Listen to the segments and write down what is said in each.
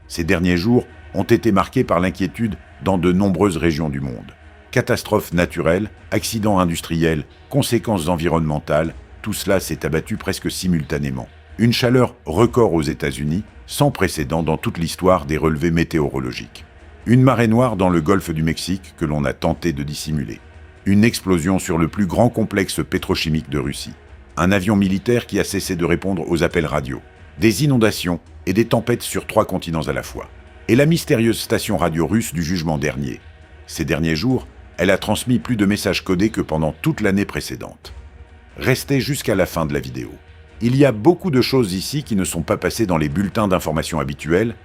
Ces derniers jours ont été marqués par l'inquiétude dans de nombreuses régions du monde. Catastrophes naturelles, accidents industriels, conséquences environnementales, tout cela s'est abattu presque simultanément. Une chaleur record aux États-Unis, sans précédent dans toute l'histoire des relevés météorologiques. Une marée noire dans le golfe du Mexique que l'on a tenté de dissimuler. Une explosion sur le plus grand complexe pétrochimique de Russie. Un avion militaire qui a cessé de répondre aux appels radio. Des inondations et des tempêtes sur 3 continents à la fois. Et la mystérieuse station radio russe du jugement dernier. Ces derniers jours, elle a transmis plus de messages codés que pendant toute l'année précédente. Restez jusqu'à la fin de la vidéo. Il y a beaucoup de choses ici qui ne sont pas passées dans les bulletins d'information habituels.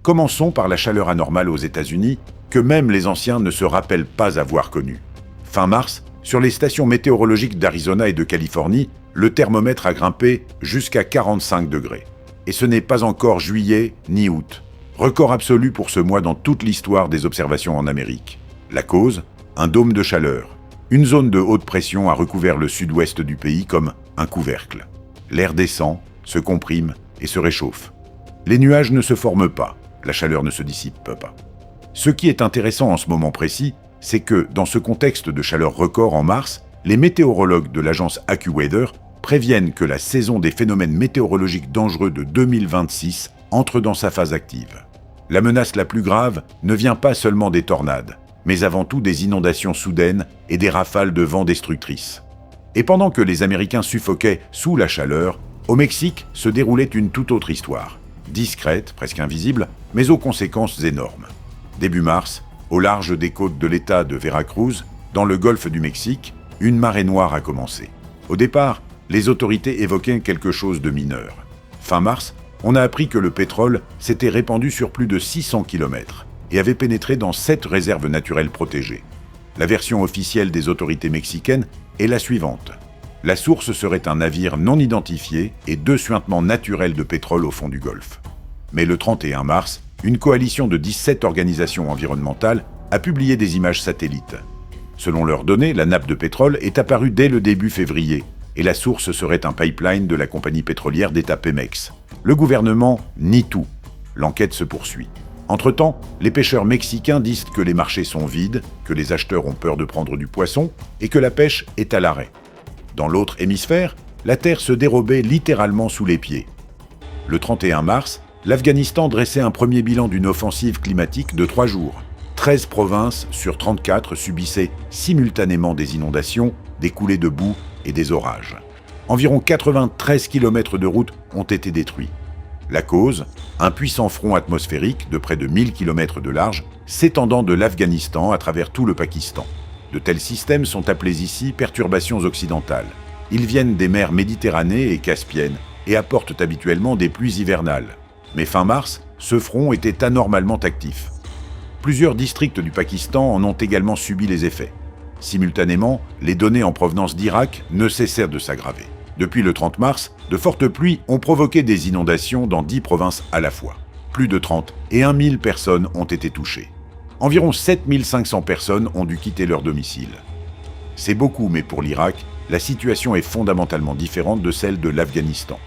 Commençons par la chaleur anormale aux États-Unis, que même les anciens ne se rappellent pas avoir connue. Fin mars, sur les stations météorologiques d'Arizona et de Californie, le thermomètre a grimpé jusqu'à 45 degrés. Et ce n'est pas encore juillet ni août. Record absolu pour ce mois dans toute l'histoire des observations en Amérique. La cause, un dôme de chaleur. Une zone de haute pression a recouvert le sud-ouest du pays comme un couvercle. L'air descend, se comprime et se réchauffe. Les nuages ne se forment pas, la chaleur ne se dissipe pas. Ce qui est intéressant en ce moment précis, c'est que, dans ce contexte de chaleur record en mars, les météorologues de l'agence AccuWeather préviennent que la saison des phénomènes météorologiques dangereux de 2026 entre dans sa phase active. La menace la plus grave ne vient pas seulement des tornades, mais avant tout des inondations soudaines et des rafales de vent destructrices. Et pendant que les Américains suffoquaient sous la chaleur, au Mexique se déroulait une toute autre histoire. Discrète, presque invisible, mais aux conséquences énormes. Début mars, au large des côtes de l'État de Veracruz, dans le golfe du Mexique, une marée noire a commencé. Au départ, les autorités évoquaient quelque chose de mineur. Fin mars, on a appris que le pétrole s'était répandu sur plus de 600 km et avait pénétré dans 7 réserves naturelles protégées. La version officielle des autorités mexicaines est la suivante. La source serait un navire non identifié et 2 suintements naturels de pétrole au fond du Golfe. Mais le 31 mars, une coalition de 17 organisations environnementales a publié des images satellites. Selon leurs données, la nappe de pétrole est apparue dès le début février et la source serait un pipeline de la compagnie pétrolière d'État Pemex. Le gouvernement nie tout. L'enquête se poursuit. Entre-temps, les pêcheurs mexicains disent que les marchés sont vides, que les acheteurs ont peur de prendre du poisson et que la pêche est à l'arrêt. Dans l'autre hémisphère, la terre se dérobait littéralement sous les pieds. Le 31 mars, l'Afghanistan dressait un premier bilan d'une offensive climatique de 3 jours. 13 provinces sur 34 subissaient simultanément des inondations, des coulées de boue et des orages. Environ 93 km de routes ont été détruits. La cause, un puissant front atmosphérique de près de 1000 km de large s'étendant de l'Afghanistan à travers tout le Pakistan. De tels systèmes sont appelés ici perturbations occidentales. Ils viennent des mers Méditerranée et Caspienne et apportent habituellement des pluies hivernales. Mais fin mars, ce front était anormalement actif. Plusieurs districts du Pakistan en ont également subi les effets. Simultanément, les données en provenance d'Irak ne cessèrent de s'aggraver. Depuis le 30 mars, de fortes pluies ont provoqué des inondations dans 10 provinces à la fois. Plus de 30 et 1000 personnes ont été touchées. Environ 7500 personnes ont dû quitter leur domicile. C'est beaucoup, mais pour l'Irak, la situation est fondamentalement différente de celle de l'Afghanistan.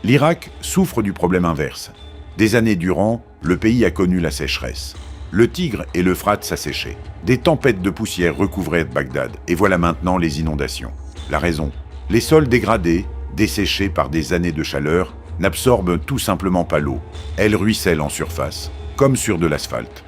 L'Irak souffre du problème inverse. Des années durant, le pays a connu la sécheresse. Le Tigre et l'Euphrate s'asséchaient. Des tempêtes de poussière recouvraient Bagdad, et voilà maintenant les inondations. La raison ? Les sols dégradés, desséchés par des années de chaleur, n'absorbent tout simplement pas l'eau. Elle ruisselle en surface, comme sur de l'asphalte.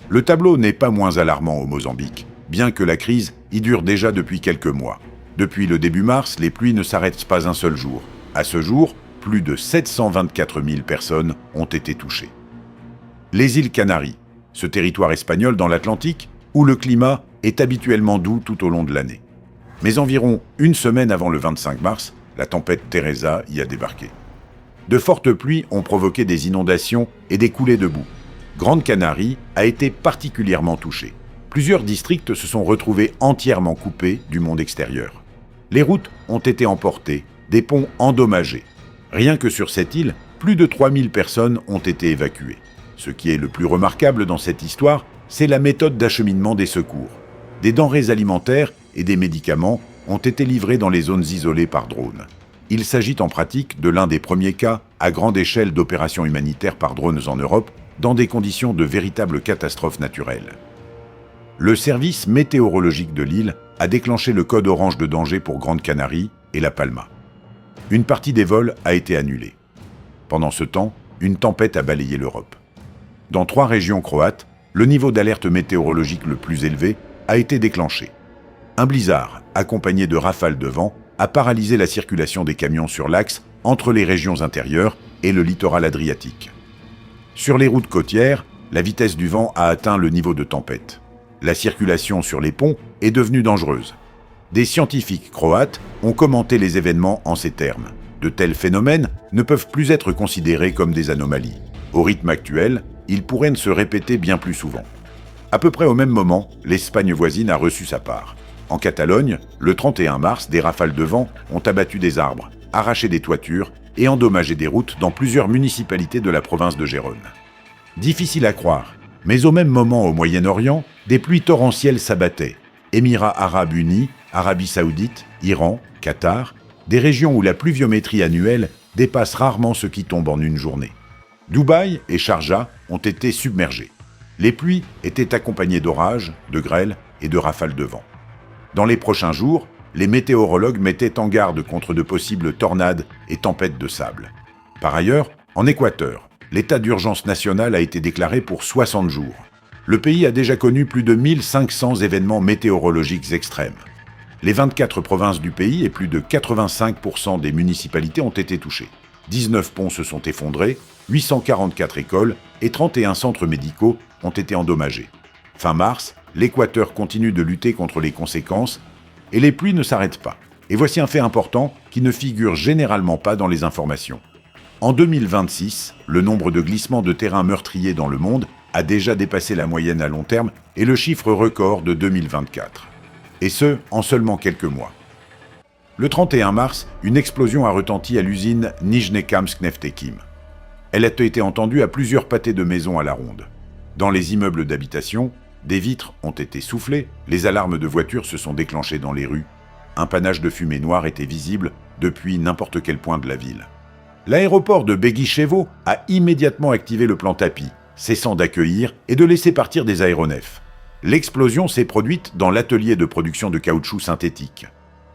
Le tableau n'est pas moins alarmant au Mozambique, bien que la crise y dure déjà depuis quelques mois. Depuis le début mars, les pluies ne s'arrêtent pas un seul jour. À ce jour, plus de 724 000 personnes ont été touchées. Les îles Canaries, ce territoire espagnol dans l'Atlantique, où le climat est habituellement doux tout au long de l'année. Mais environ une semaine avant le 25 mars, la tempête Teresa y a débarqué. De fortes pluies ont provoqué des inondations et des coulées de boue. Grande Canarie a été particulièrement touchée. Plusieurs districts se sont retrouvés entièrement coupés du monde extérieur. Les routes ont été emportées, des ponts endommagés. Rien que sur cette île, plus de 3000 personnes ont été évacuées. Ce qui est le plus remarquable dans cette histoire, c'est la méthode d'acheminement des secours. Des denrées alimentaires et des médicaments ont été livrés dans les zones isolées par drone. il s'agit en pratique de l'un des premiers cas à grande échelle d'opérations humanitaires par drones en Europe, dans des conditions de véritable catastrophe naturelle. Le service météorologique de l'île a déclenché le code orange de danger pour Grande Canarie et La Palma. Une partie des vols a été annulée. Pendant ce temps, une tempête a balayé l'Europe. Dans 3 régions croates, le niveau d'alerte météorologique le plus élevé a été déclenché. Un blizzard, accompagné de rafales de vent, a paralysé la circulation des camions sur l'axe entre les régions intérieures et le littoral adriatique. Sur les routes côtières, la vitesse du vent a atteint le niveau de tempête. La circulation sur les ponts est devenue dangereuse. Des scientifiques croates ont commenté les événements en ces termes. De tels phénomènes ne peuvent plus être considérés comme des anomalies. Au rythme actuel, ils pourraient se répéter bien plus souvent. À peu près au même moment, l'Espagne voisine a reçu sa part. En Catalogne, le 31 mars, des rafales de vent ont abattu des arbres, arraché des toitures et endommagé des routes dans plusieurs municipalités de la province de Gérone. Difficile à croire, mais au même moment au Moyen-Orient, des pluies torrentielles s'abattaient. Émirats arabes unis, Arabie saoudite, Iran, Qatar, des régions où la pluviométrie annuelle dépasse rarement ce qui tombe en une journée. Dubaï et Sharjah ont été submergés. Les pluies étaient accompagnées d'orages, de grêles et de rafales de vent. Dans les prochains jours, les météorologues mettaient en garde contre de possibles tornades et tempêtes de sable. Par ailleurs, en Équateur, l'état d'urgence national a été déclaré pour 60 jours. Le pays a déjà connu plus de 1500 événements météorologiques extrêmes. Les 24 provinces du pays et plus de 85% des municipalités ont été touchées. 19 ponts se sont effondrés, 844 écoles et 31 centres médicaux ont été endommagés. Fin mars, l'Équateur continue de lutter contre les conséquences et les pluies ne s'arrêtent pas. Et voici un fait important qui ne figure généralement pas dans les informations. En 2026, le nombre de glissements de terrain meurtriers dans le monde a déjà dépassé la moyenne à long terme et le chiffre record de 2024. Et ce, en seulement quelques mois. Le 31 mars, une explosion a retenti à l'usine Nijnekamsk-Neftekhim. Elle a été entendue à plusieurs pâtés de maisons à la ronde. Dans les immeubles d'habitation, des vitres ont été soufflées, les alarmes de voitures se sont déclenchées dans les rues. Un panache de fumée noire était visible depuis n'importe quel point de la ville. L'aéroport de Beguichevo a immédiatement activé le plan tapis, cessant d'accueillir et de laisser partir des aéronefs. L'explosion s'est produite dans l'atelier de production de caoutchouc synthétique.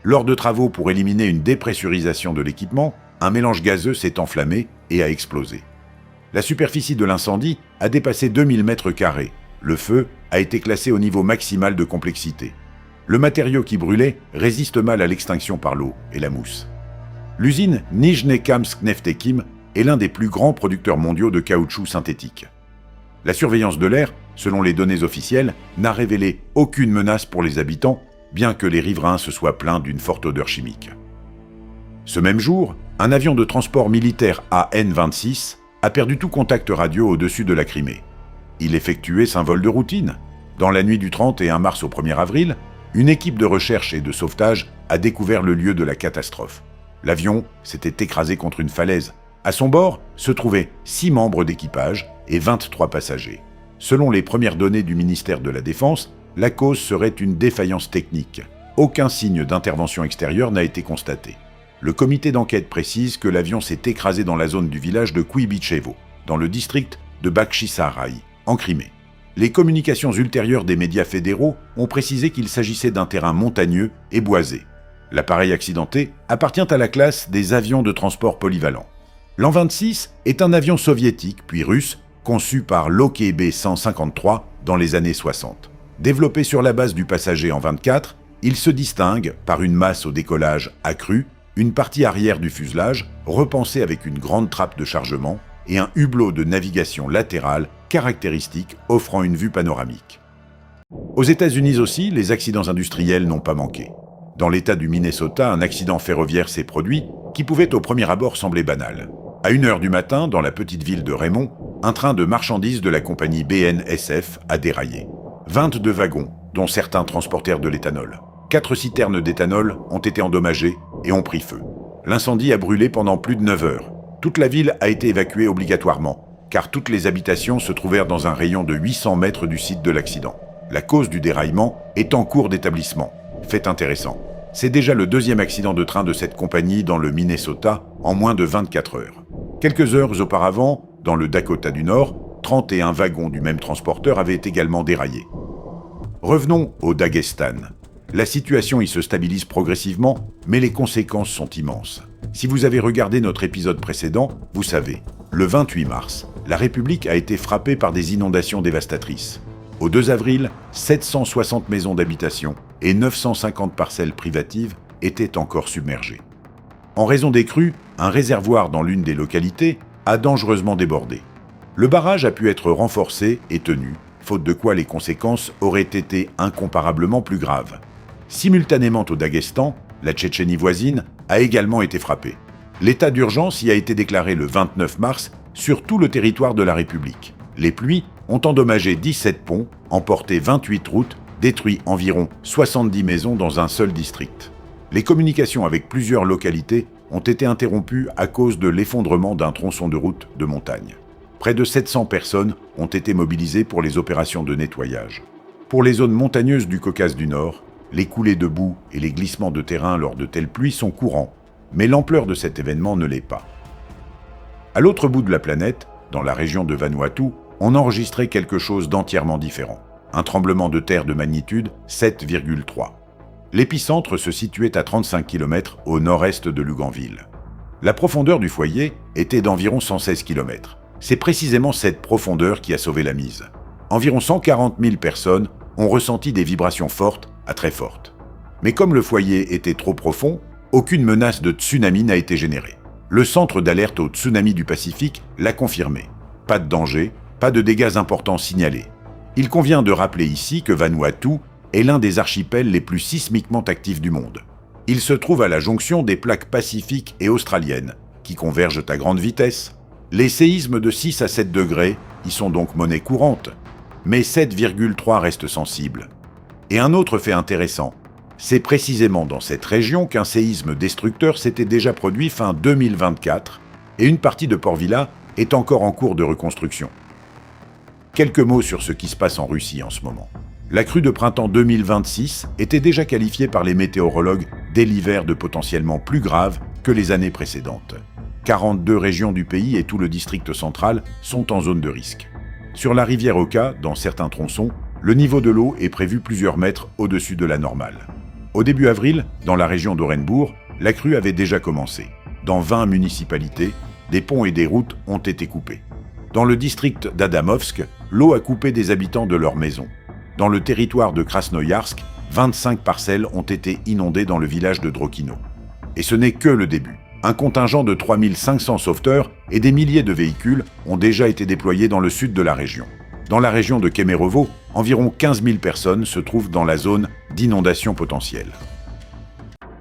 Lors de travaux pour éliminer une dépressurisation de l'équipement, un mélange gazeux s'est enflammé et a explosé. La superficie de l'incendie a dépassé 2000 m². Le feu a été classé au niveau maximal de complexité. Le matériau qui brûlait résiste mal à l'extinction par l'eau et la mousse. L'usine Nijnekamsk-Neftekhim est l'un des plus grands producteurs mondiaux de caoutchouc synthétique. La surveillance de l'air, selon les données officielles, n'a révélé aucune menace pour les habitants, bien que les riverains se soient plaints d'une forte odeur chimique. Ce même jour, un avion de transport militaire AN-26 a perdu tout contact radio au-dessus de la Crimée. Il effectuait un vol de routine. Dans la nuit du 31 mars au 1er avril, une équipe de recherche et de sauvetage a découvert le lieu de la catastrophe. L'avion s'était écrasé contre une falaise. À son bord se trouvaient 6 membres d'équipage et 23 passagers. Selon les premières données du ministère de la Défense, la cause serait une défaillance technique. Aucun signe d'intervention extérieure n'a été constaté. Le comité d'enquête précise que l'avion s'est écrasé dans la zone du village de Kouibychevo, dans le district de Bakhchisarai, en Crimée. Les communications ultérieures des médias fédéraux ont précisé qu'il s'agissait d'un terrain montagneux et boisé. L'appareil accidenté appartient à la classe des avions de transport polyvalents. L'An-26 est un avion soviétique puis russe conçu par Lockheed B-153 dans les années 60. Développé sur la base du passager An-24, il se distingue par une masse au décollage accrue, une partie arrière du fuselage repensée avec une grande trappe de chargement et un hublot de navigation latérale caractéristique offrant une vue panoramique. Aux États-Unis aussi, les accidents industriels n'ont pas manqué. Dans l'État du Minnesota, un accident ferroviaire s'est produit qui pouvait au premier abord sembler banal. À 1h du matin, dans la petite ville de Raymond, un train de marchandises de la compagnie BNSF a déraillé. 22 wagons, dont certains transportèrent de l'éthanol. 4 citernes d'éthanol ont été endommagées et ont pris feu. L'incendie a brûlé pendant plus de 9 heures. Toute la ville a été évacuée obligatoirement, car toutes les habitations se trouvèrent dans un rayon de 800 mètres du site de l'accident. La cause du déraillement est en cours d'établissement. Fait intéressant. C'est déjà le deuxième accident de train de cette compagnie dans le Minnesota en moins de 24 heures. Quelques heures auparavant, dans le Dakota du Nord, 31 wagons du même transporteur avaient également déraillé. Revenons au Daghestan. La situation y se stabilise progressivement, mais les conséquences sont immenses. Si vous avez regardé notre épisode précédent, vous savez, le 28 mars, la République a été frappée par des inondations dévastatrices. Au 2 avril, 760 maisons d'habitation et 950 parcelles privatives étaient encore submergées. En raison des crues, un réservoir dans l'une des localités a dangereusement débordé. Le barrage a pu être renforcé et tenu, faute de quoi les conséquences auraient été incomparablement plus graves. Simultanément au Daghestan, la Tchétchénie voisine a également été frappée. L'état d'urgence y a été déclaré le 29 mars sur tout le territoire de la République. Les pluies ont endommagé 17 ponts, emporté 28 routes, détruit environ 70 maisons dans un seul district. Les communications avec plusieurs localités ont été interrompues à cause de l'effondrement d'un tronçon de route de montagne. Près de 700 personnes ont été mobilisées pour les opérations de nettoyage. Pour les zones montagneuses du Caucase du Nord, les coulées de boue et les glissements de terrain lors de telles pluies sont courants, mais l'ampleur de cet événement ne l'est pas. À l'autre bout de la planète, dans la région de Vanuatu, on enregistrait quelque chose d'entièrement différent. Un tremblement de terre de magnitude 7,3. L'épicentre se situait à 35 km au nord-est de Luganville. La profondeur du foyer était d'environ 116 km. C'est précisément cette profondeur qui a sauvé la mise. Environ 140 000 personnes ont ressenti des vibrations fortes à très fortes. Mais comme le foyer était trop profond, aucune menace de tsunami n'a été générée. Le centre d'alerte au tsunami du Pacifique l'a confirmé. Pas de danger, pas de dégâts importants signalés. Il convient de rappeler ici que Vanuatu est l'un des archipels les plus sismiquement actifs du monde. Il se trouve à la jonction des plaques pacifiques et australiennes, qui convergent à grande vitesse. Les séismes de 6 à 7 degrés y sont donc monnaie courante, mais 7,3 reste sensible. Et un autre fait intéressant, c'est précisément dans cette région qu'un séisme destructeur s'était déjà produit fin 2024, et une partie de Port Vila est encore en cours de reconstruction. Quelques mots sur ce qui se passe en Russie en ce moment. La crue de printemps 2026 était déjà qualifiée par les météorologues dès l'hiver de potentiellement plus grave que les années précédentes. 42 régions du pays et tout le district central sont en zone de risque. Sur la rivière Oka, dans certains tronçons, le niveau de l'eau est prévu plusieurs mètres au-dessus de la normale. Au début avril, dans la région d'Orenbourg, la crue avait déjà commencé. Dans 20 municipalités, des ponts et des routes ont été coupés. Dans le district d'Adamovsk, l'eau a coupé des habitants de leurs maisons. Dans le territoire de Krasnoïarsk, 25 parcelles ont été inondées dans le village de Drokino. Et ce n'est que le début. Un contingent de 3500 sauveteurs et des milliers de véhicules ont déjà été déployés dans le sud de la région. Dans la région de Kemerovo, environ 15 000 personnes se trouvent dans la zone d'inondation potentielle.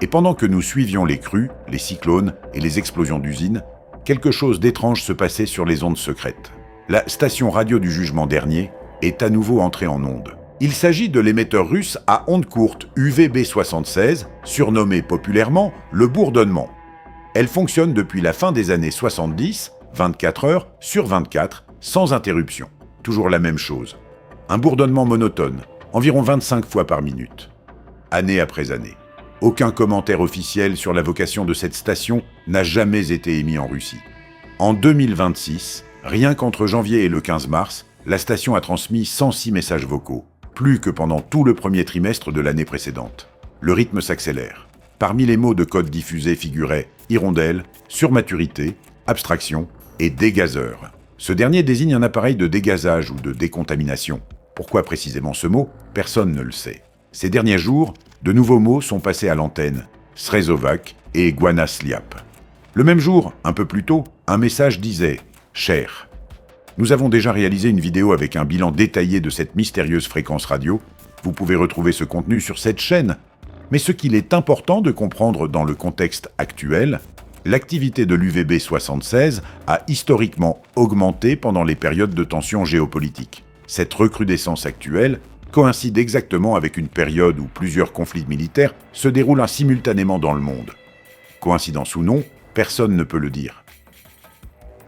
Et pendant que nous suivions les crues, les cyclones et les explosions d'usines, quelque chose d'étrange se passait sur les ondes secrètes. La station radio du jugement dernier est à nouveau entrée en onde. Il s'agit de l'émetteur russe à ondes courtes UVB76, surnommé populairement le bourdonnement. Elle fonctionne depuis la fin des années 70, 24 heures sur 24, sans interruption. Toujours la même chose. Un bourdonnement monotone, environ 25 fois par minute. Année après année. Aucun commentaire officiel sur la vocation de cette station n'a jamais été émis en Russie. En 2026, rien qu'entre janvier et le 15 mars, la station a transmis 106 messages vocaux, plus que pendant tout le premier trimestre de l'année précédente. Le rythme s'accélère. Parmi les mots de code diffusés figuraient hirondelle, surmaturité, abstraction et dégazeur. Ce dernier désigne un appareil de dégazage ou de décontamination. Pourquoi précisément ce mot? Personne ne le sait. Ces derniers jours, de nouveaux mots sont passés à l'antenne, Srezovac et Guanasliap. Le même jour, un peu plus tôt, un message disait « Cher ». Nous avons déjà réalisé une vidéo avec un bilan détaillé de cette mystérieuse fréquence radio. Vous pouvez retrouver ce contenu sur cette chaîne. Mais ce qu'il est important de comprendre dans le contexte actuel, l'activité de l'UVB76 a historiquement augmenté pendant les périodes de tension géopolitique. Cette recrudescence actuelle coïncide exactement avec une période où plusieurs conflits militaires se déroulent simultanément dans le monde. Coïncidence ou non, personne ne peut le dire.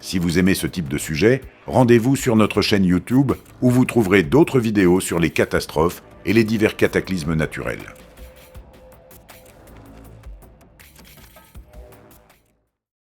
Si vous aimez ce type de sujet, rendez-vous sur notre chaîne YouTube où vous trouverez d'autres vidéos sur les catastrophes et les divers cataclysmes naturels.